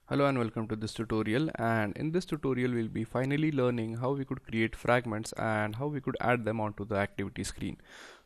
Hello and welcome to this tutorial, and in this tutorial we'll be finally learning how we could create fragments and how we could add them onto the activity screen.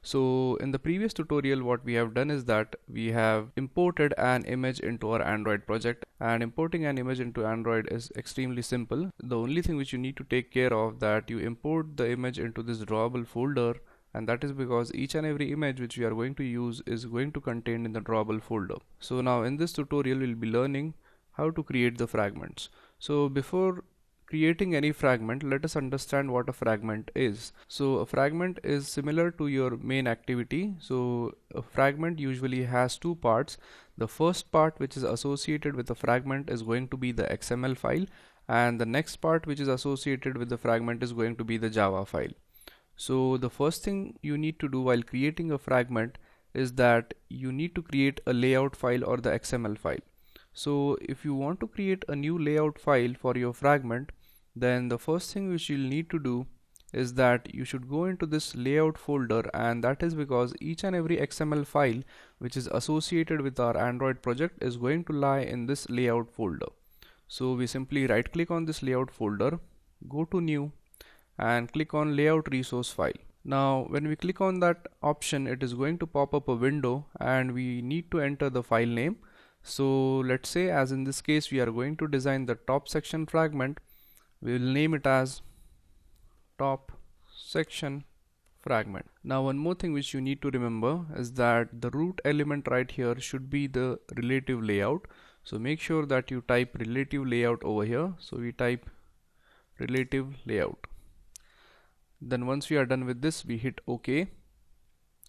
So in the previous tutorial what we have done is that we have imported an image into our Android project, and importing an image into Android is extremely simple. The only thing which you need to take care of that you import the image into this drawable folder, and that is because each and every image which we are going to use is going to contain in the drawable folder. So now in this tutorial we'll be learning how to create the fragments. So before creating any fragment, let us understand what a fragment is. So a fragment is similar to your main activity. So a fragment usually has two parts. The first part which is associated with the fragment is going to be the XML file, and the next part which is associated with the fragment is going to be the Java file. So the first thing you need to do while creating a fragment is that you need to create a layout file or the XML file. So if you want to create a new layout file for your fragment, then the first thing which you'll need to do is that you should go into this layout folder, and that is because each and every XML file which is associated with our Android project is going to lie in this layout folder. So we simply right click on this layout folder, go to new and click on layout resource file. Now when we click on that option, it is going to pop up a window and we need to enter the file name. So let's say, as in this case, we are going to design the top section fragment. We will name it as top section fragment. Now one more thing which you need to remember is that the root element right here should be the relative layout. So make sure that you type relative layout over here. So we type relative layout. Then once we are done with this, we hit OK.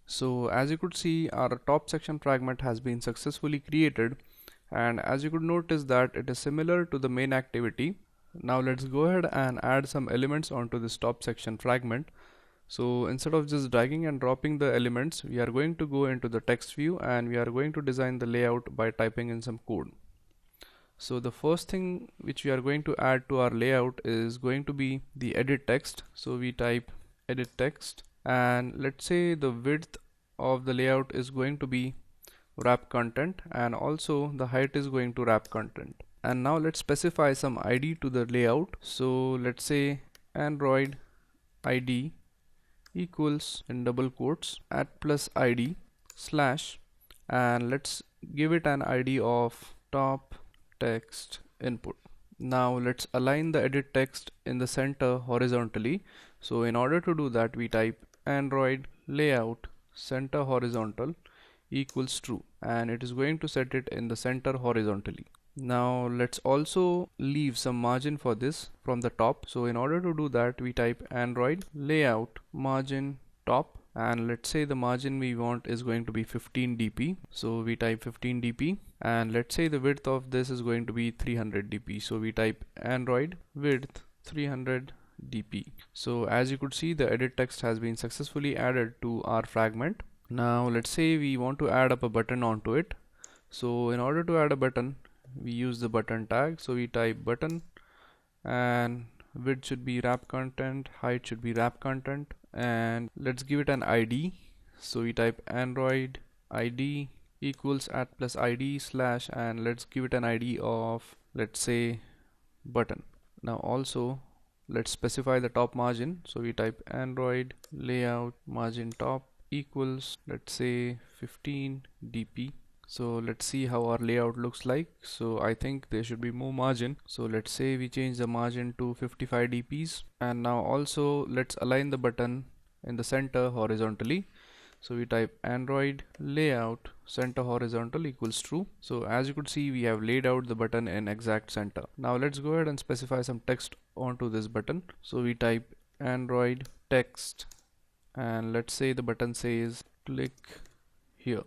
So as you could see, our top section fragment has been successfully created, and as you could notice that it is similar to the main activity. Now let's go ahead and add some elements onto this top section fragment. So instead of just dragging and dropping the elements, we are going to go into the text view and we are going to design the layout by typing in some code. So the first thing which we are going to add to our layout is going to be the edit text. So we type edit text, and let's say the width of the layout is going to be wrap content, and also the height is going to wrap content. And now let's specify some ID to the layout. So let's say Android ID equals, in double quotes, at plus ID slash, and let's give it an ID of top text input. Now let's align the edit text in the center horizontally. So in order to do that, we type Android layout center horizontal equals true, and it is going to set it in the center horizontally. Now let's also leave some margin for this from the top. So in order to do that, we type Android layout margin top, and let's say the margin we want is going to be 15 dp. So we type 15 dp, and let's say the width of this is going to be 300 dp. So we type Android width 300 dp. So as you could see, the edit text has been successfully added to our fragment. Now let's say we want to add up a button onto it. So in order to add a button, we use the button tag. So we type button, and width should be wrap content, height should be wrap content, and let's give it an ID. So we type Android ID equals at plus ID slash, and let's give it an ID of, let's say, button. Now also let's specify the top margin. So we type Android layout margin top equals, let's say, 15 dp. So let's see how our layout looks like. So I think there should be more margin. So let's say we change the margin to 55 dps, and now also let's align the button in the center horizontally. So we type Android layout center horizontal equals true. So as you could see, we have laid out the button in exact center. Now let's go ahead and specify some text onto this button. So we type Android text, and let's say the button says click here.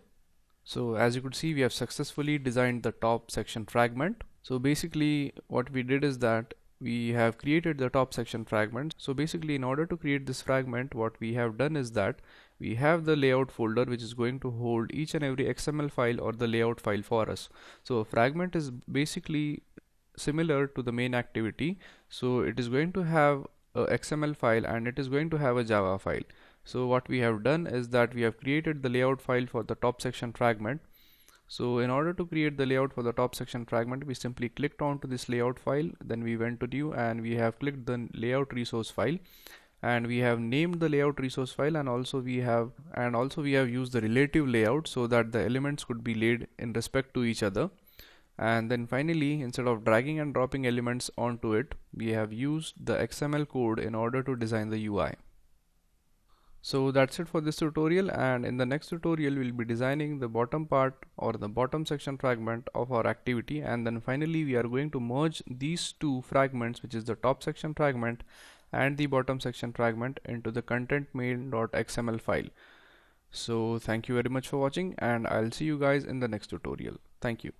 So as you could see, we have successfully designed the top section fragment. So basically what we did is that we have created the top section fragment. So basically, in order to create this fragment, what we have done is that we have the layout folder which is going to hold each and every XML file or the layout file for us. So a fragment is basically similar to the main activity. So it is going to have a XML file and it is going to have a Java file. So what we have done is that we have created the layout file for the top section fragment. So in order to create the layout for the top section fragment, we simply clicked onto this layout file, then we went to new and we have clicked the layout resource file, and we have named the layout resource file, and also we have used the relative layout so that the elements could be laid in respect to each other. And then finally, instead of dragging and dropping elements onto it, we have used the XML code in order to design the UI. So that's it for this tutorial, and in the next tutorial we'll be designing the bottom part or the bottom section fragment of our activity, and then finally we are going to merge these two fragments, which is the top section fragment and the bottom section fragment, into the content main.xml file. So thank you very much for watching, and I'll see you guys in the next tutorial. Thank you.